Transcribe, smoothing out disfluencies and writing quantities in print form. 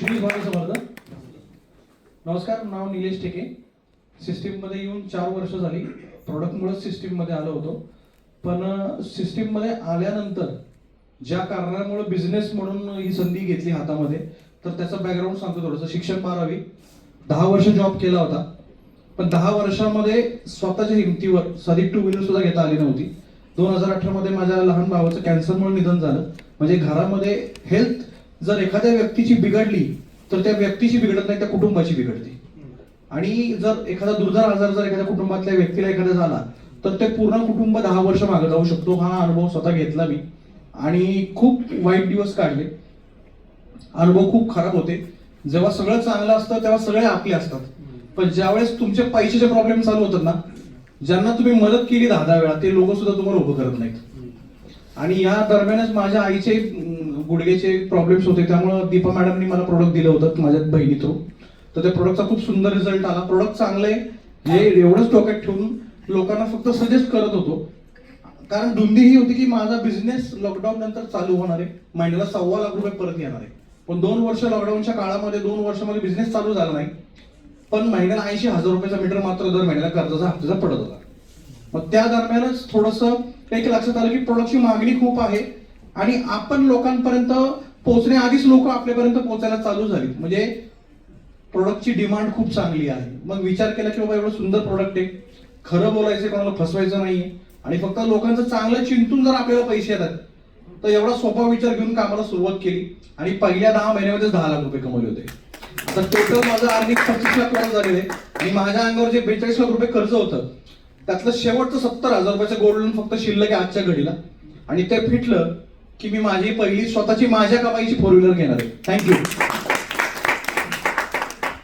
श्री स्वामी समर्थ. नमस्कार, नाव निलेश टेके. सिस्टीममध्ये येऊन 4 वर्ष झाली. प्रोडक्टमुळेच सिस्टीममध्ये आलो होतो. पण सिस्टीममध्ये आल्यानंतर ज्या कारणामुळे बिझनेस म्हणून ही संधी घेतली हातामध्ये, तर त्याचं बॅकग्राऊंड सांगतो थोडंसं. शिक्षण 12वी, 10 वर्ष जॉब केला होता. पण 10 वर्षामध्ये स्वतःच्या हिमतीवर साधी 2 व्हीलर सुद्धा घेता आली नव्हती. 2018 मध्ये माझ्या लहान भावाचं कॅन्सरमुळे निधन झालं. म्हणजे घरामध्ये हेल्थ जर एखाद्या व्यक्तीची बिघडली तर त्या व्यक्तीची बिघडत नाही, त्या कुटुंबाची बिघडते. आणि जर एखादा दुर्धर आजार जर एखाद्या कुटुंबातल्या व्यक्तीला एखादा झाला तर ते पूर्ण कुटुंब 10 वर्ष मागे जाऊ शकतो. हा अनुभव स्वतः घेतला मी आणि खूप वाईट दिवस काढले. अनुभव खूप खराब होते. जेव्हा सगळं चांगलं असतं तेव्हा सगळे आपले असतात. पण ज्यावेळेस तुमचे पैशाचे प्रॉब्लेम चालू होतात ना, ज्यांना तुम्ही मदत केली 10 वेळा, ते लोक सुद्धा तुम्हाला उभं करत नाहीत. आणि या दरम्यानच माझ्या आईचे गुडघेचे प्रॉब्लेम्स होते. त्यामुळे दीपा मॅडमनी मला प्रोडक्ट दिलं होतं माझ्या बहिणी थ्रू. तर त्या प्रोडक्टचा खूप सुंदर रिझल्ट आला. प्रोडक्ट चांगले हे एवढंच डोक्यात ठेवून लोकांना फक्त सजेस्ट करत होतो. कारण धुंदी ही होती की माझा बिझनेस लॉकडाऊन नंतर चालू होणार आहे, महिन्याला 1.25 लाख रुपये परत येणार आहे. पण 2 वर्ष लॉकडाऊनच्या काळामध्ये 2 वर्षामध्ये बिझनेस चालू झाला नाही. पण महिन्याला 80,000 रुपयाचा मीटर मात्र दर महिन्याला कर्जाचा हप्त्याचा पडत होता. मग त्या दरम्यानच थोडंसं एक लक्षात आलं की प्रोडक्टची मागणी खूप आहे आणि आपण लोकांपर्यंत पोहोचण्याआधीच लोक आपल्यापर्यंत पोहोचायला चालू झाली. म्हणजे प्रोडक्टची डिमांड खूप चांगली आहे. मग विचार केला की बाबा एवढं सुंदर प्रोडक्ट आहे, खरं बोलायचं, कोणाला फसवायचं नाहीये आणि फक्त लोकांचं चांगलं चिंतून जर आपल्याला पैसे येतात तर एवढा सोपा विचार घेऊन कामाला सुरुवात केली आणि पहिल्या 10 महिन्यामध्ये 10 लाख रुपये कमवले होते. आता टोटल माझं अर्निंग 25 लाख रुपये झालेले आणि माझ्या अंगावर जे 42 लाख रुपये कर्ज होतं त्यातलं शेवटचं 70,000 रुपयाचं गोल्ड लोन फक्त शिल्लक आहे आजच्या घडीला. आणि ते फिटलं की मी माझी पहिली स्वतःची माझ्या कमाईची 4 व्हीलर घेणार आहे. थँक्यू.